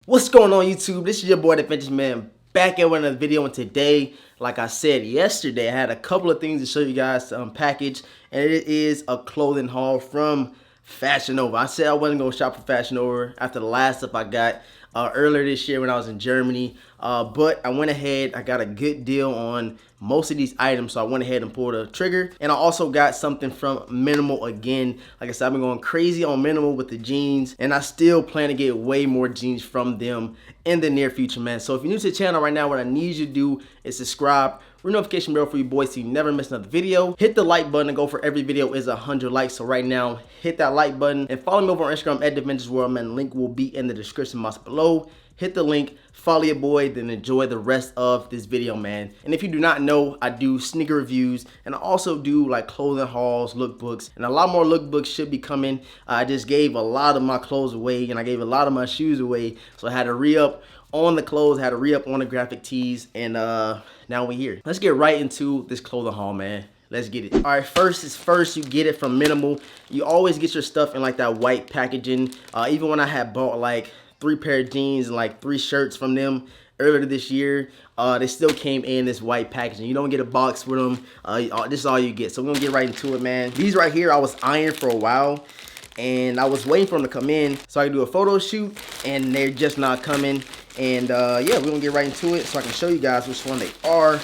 What's going on YouTube? This is your boy DeVintage man, back at another video, and today, like I said yesterday, I had a couple of things to show you guys to unpackage, and it is a clothing haul from Fashionova. I said I wasn't going to shop for Fashionova after the last stuff I got earlier this year when I was in Germany, but I went ahead, I got a good deal on most of these items, so I went ahead and pulled a trigger. And I also got something from Mnml again. Like I said, I've been going crazy on Mnml with the jeans, and I still plan to get way more jeans from them in the near future, man. So if you're new to the channel right now, what I need you to do is subscribe, ring notification bell for you boys so you never miss another video. Hit the like button, and go for every video is 100 likes. So right now, hit that like button and follow me over on Instagram at DeVintage World, man. The link will be in the description box below. Hit the link, follow your boy, then enjoy the rest of this video, man. And if you do not know, I do sneaker reviews, and I also do like clothing hauls, lookbooks, and a lot more lookbooks should be coming. I just gave a lot of my clothes away, and I gave a lot of my shoes away, so I had to re-up on the clothes, had to re-up on the graphic tees, and now we're here. Let's get right into this clothing haul, man. Let's get it. All right, first is first, you get it from Mnml. You always get your stuff in like that white packaging. Even when I had bought like 3 pair of jeans and like 3 shirts from them earlier this year, they still came in this white packaging. You don't get a box with them. This is all you get. So we're gonna get right into it, man. These right here, I was eyeing for a while, and I was waiting for them to come in so I can do a photo shoot, and they're just not coming. And yeah, we're gonna get right into it so I can show you guys which one they are.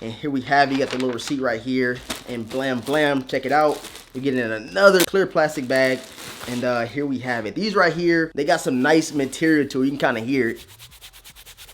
And here we have it. You got the little receipt right here, and blam blam, check it out. We get in another clear plastic bag, and here we have it. These right here, they got some nice material to it. You can kind of hear it.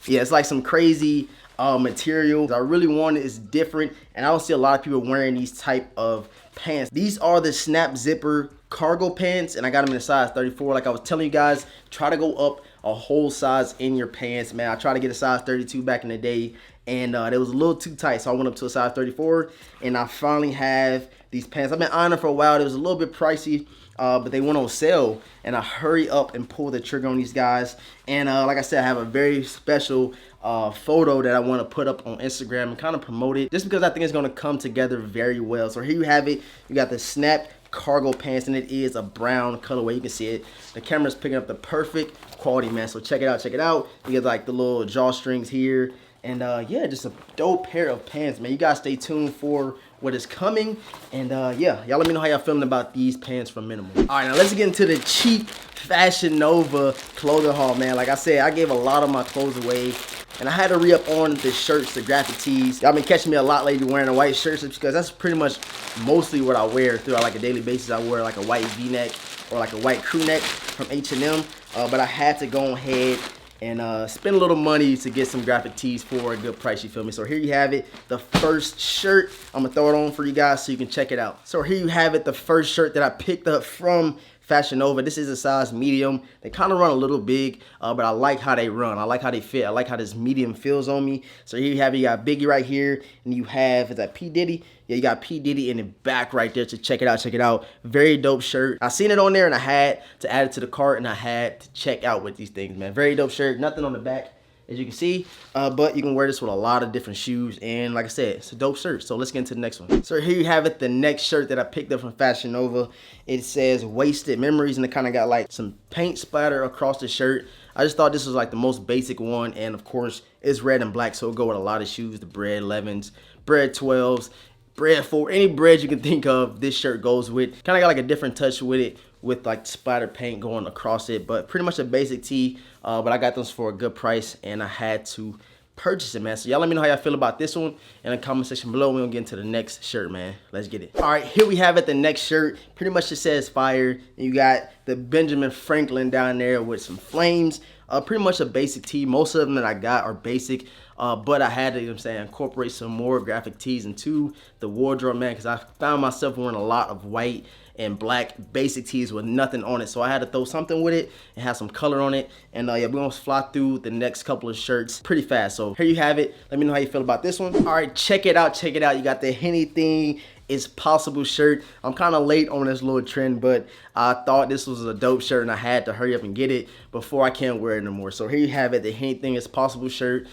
Yeah, it's like some crazy material. I really want it. It's different, and I don't see a lot of people wearing these type of pants. These are the snap zipper cargo pants, and I got them in a size 34. Like I was telling you guys, try to go up a whole size in your pants, man. I tried to get a size 32 back in the day, and it was a little too tight, so I went up to a size 34, and I finally have these pants. I've been eyeing them for a while. It was a little bit pricey, but they went on sale, and I hurry up and pull the trigger on these guys. And like I said, I have a very special photo that I want to put up on Instagram and kind of promote it, just because I think it's going to come together very well. So here you have it. You got the snap cargo pants, and it is a brown colorway. You can see it. The camera's picking up the perfect quality, man. So check it out, check it out. You get like the little drawstrings here, and yeah, just a dope pair of pants, man. You guys stay tuned for what is coming, and yeah, y'all let me know how y'all feeling about these pants from Mnml. All right, now let's get into the cheap Fashionova clothing haul, man. Like I said, I gave a lot of my clothes away, and I had to re-up on the shirts, the graphic tees. Y'all been catching me a lot lately wearing the white shirts, because that's pretty much mostly what I wear throughout like a daily basis. I wear like a white V-neck or like a white crew neck from H&M, but I had to go ahead and spend a little money to get some graphic tees for a good price, you feel me? So here you have it, the first shirt. I'm gonna throw it on for you guys so you can check it out. So here you have it, the first shirt that I picked up from Fashionova. This is a size medium. They kind of run a little big, but I like how they run. I like how they fit. I like how this medium feels on me. So here you have it. You got Biggie right here, and you have, is that P. Diddy? Yeah, you got P. Diddy in the back right there. So check it out, check it out. Very dope shirt. I seen it on there, and I had to add it to the cart, and I had to check out with these things, man. Very dope shirt. Nothing on the back, as you can see, but you can wear this with a lot of different shoes, and like I said, it's a dope shirt. So let's get into the next one. So here you have it, the next shirt that I picked up from Fashionova. It says Wasted Memories, and it kind of got like some paint splatter across the shirt. I just thought this was like the most basic one, and of course it's red and black, so it'll go with a lot of shoes. The Bred 11s, Bred 12s, Bred 4, any bread you can think of, this shirt goes with. Kind of got like a different touch with it, with like splatter paint going across it, but pretty much a basic tee. But I got this for a good price, and I had to purchase it, man. So y'all let me know how y'all feel about this one in the comment section below. We're gonna get into the next shirt, man. Let's get it. All right, here we have it, the next shirt. Pretty much it says fire, and you got the Benjamin Franklin down there with some flames. Pretty much a basic tee. Most of them that I got are basic, but I had to, you know what I'm saying, incorporate some more graphic tees into the wardrobe, man, because I found myself wearing a lot of white and black basic tees with nothing on it. So I had to throw something with it and have some color on it. And yeah, we're gonna fly through the next couple of shirts pretty fast. So here you have it. Let me know how you feel about this one. All right, check it out, check it out. You got the Anything Is Possible shirt. I'm kind of late on this little trend, but I thought this was a dope shirt, and I had to hurry up and get it. before I can't wear it no more. So here you have it, the Anything Is Possible shirt.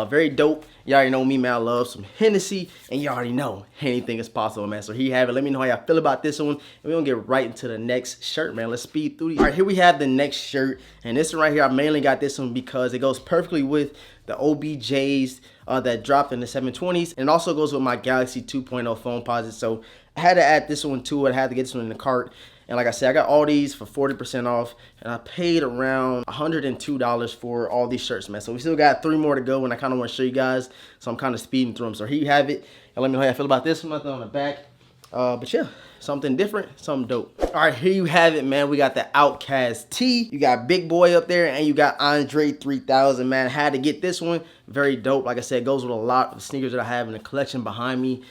Very dope. You already know me, man. I love some Hennessy, and you already know anything is possible, man. So here you have it. Let me know how y'all feel about this one, and we're gonna get right into the next shirt, man. Let's speed through these. All right, here we have the next shirt, and this one right here, I mainly got this one because it goes perfectly with the OBJs that dropped in the 720s, and it also goes with my Galaxy 2.0 phone posit. So I had to add this one to it. I had to get this one in the cart. And like I said, I got all these for 40% off, and I paid around $102 for all these shirts, man. So we still got 3 more to go, and I kind of want to show you guys, so I'm kind of speeding through them. So here you have it, and let me know how you feel about this one. Nothing on the back, but yeah, something different, something dope. All right, here you have it, man. We got the Outcast tee. You got Big Boy up there, and you got Andre 3000, man. Had to get this one. Very dope. Like I said, it goes with a lot of sneakers that I have in the collection behind me.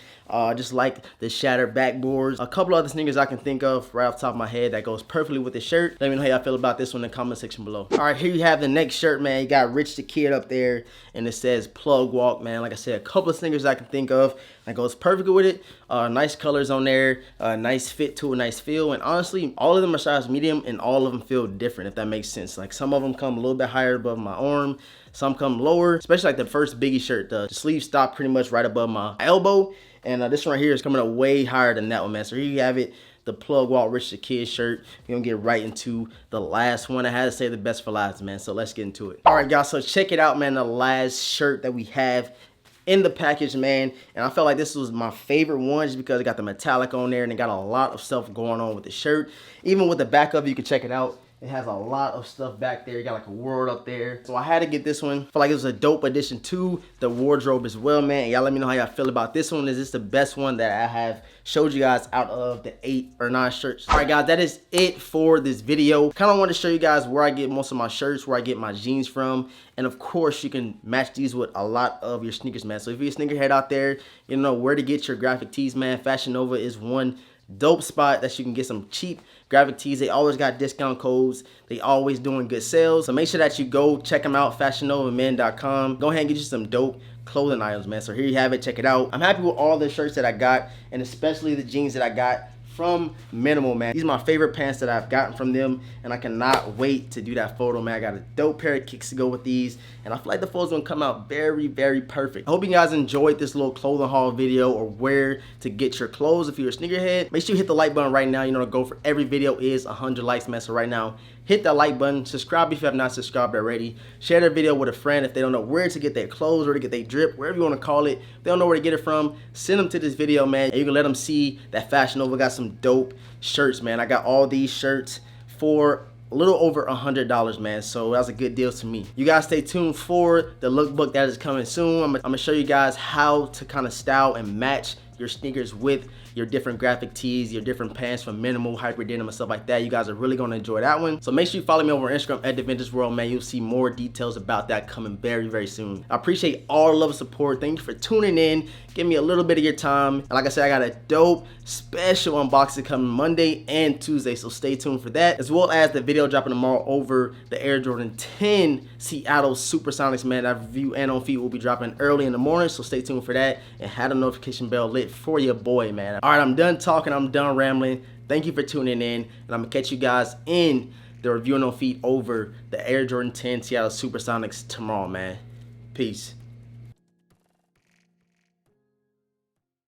Just like the shattered backboards. A couple other sneakers I can think of right off the top of my head that goes perfectly with the shirt. Let me know how y'all feel about this one in the comment section below. All right, here you have the next shirt, man. You got Rich the Kid up there, and it says Plug Walk, man. Like I said, a couple of sneakers I can think of that goes perfectly with it. Nice colors on there, nice fit to a nice feel, and honestly, all of them are size medium, and all of them feel different, if that makes sense. Like some of them come a little bit higher above my arm, some come lower, especially like the first Biggie shirt. The sleeve stop pretty much right above my elbow. And this one right here is coming up way higher than that one, man. So here you have it, the Plug Walk Rich the Kid shirt. We're gonna get right into the last one. I had to say the best for last, man. So let's get into it. All right, guys, so check it out, man. The last shirt that we have in the package, man. And I felt like this was my favorite one just because it got the metallic on there and it got a lot of stuff going on with the shirt. Even with the back of it, you can check it out. It has a lot of stuff back there. You got like a world up there. So I had to get this one. I feel like it was a dope addition to the wardrobe as well, man. Y'all let me know how y'all feel about this one. Is this the best one that I have showed you guys out of the 8 or 9 shirts? All right, guys, that is it for this video. Kind of want to show you guys where I get most of my shirts, where I get my jeans from. And of course, you can match these with a lot of your sneakers, man. So if you're a sneakerhead out there, you know where to get your graphic tees, man. Fashionova is one dope spot that you can get some cheap graphic tees. They always got discount codes. They always doing good sales. So make sure that you go check them out, fashionova.com. Go ahead and get you some dope clothing items, man. So here you have it. Check it out. I'm happy with all the shirts that I got, and especially the jeans that I got from Mnml, man. These are my favorite pants that I've gotten from them, and I cannot wait to do that photo, man. I got a dope pair of kicks to go with these, and I feel like the photo's gonna come out very, very perfect. I hope you guys enjoyed this little clothing haul video, or where to get your clothes if you're a sneakerhead. Make sure you hit the like button right now. You know the goal for every video is 100 likes, man. So right now, hit that like button. Subscribe if you have not subscribed already. Share the video with a friend if they don't know where to get their clothes, or to get their drip, wherever you want to call it. If they don't know where to get it from, send them to this video, man. And you can let them see that Fashionova got some dope shirts, man. I got all these shirts for a little over $100, man. So that was a good deal to me. You guys stay tuned for the lookbook that is coming soon. I'm gonna show you guys how to kind of style and match your sneakers with your different graphic tees, your different pants from Mnml, hyper denim, and stuff like that. You guys are really gonna enjoy that one. So make sure you follow me over on Instagram at DeVintage World, man. You'll see more details about that coming very, very soon. I appreciate all the love and support. Thank you for tuning in. Give me a little bit of your time. And like I said, I got a dope special unboxing coming Monday and Tuesday, so stay tuned for that. As well as the video dropping tomorrow over the Air Jordan 10 Seattle Supersonics, man. That review and on feet will be dropping early in the morning, so stay tuned for that. And have the notification bell lit for your boy, man. All right, I'm done talking. I'm done rambling. Thank you for tuning in, and I'm gonna catch you guys in the review and on feet over the Air Jordan 10 Seattle Supersonics tomorrow, man. Peace.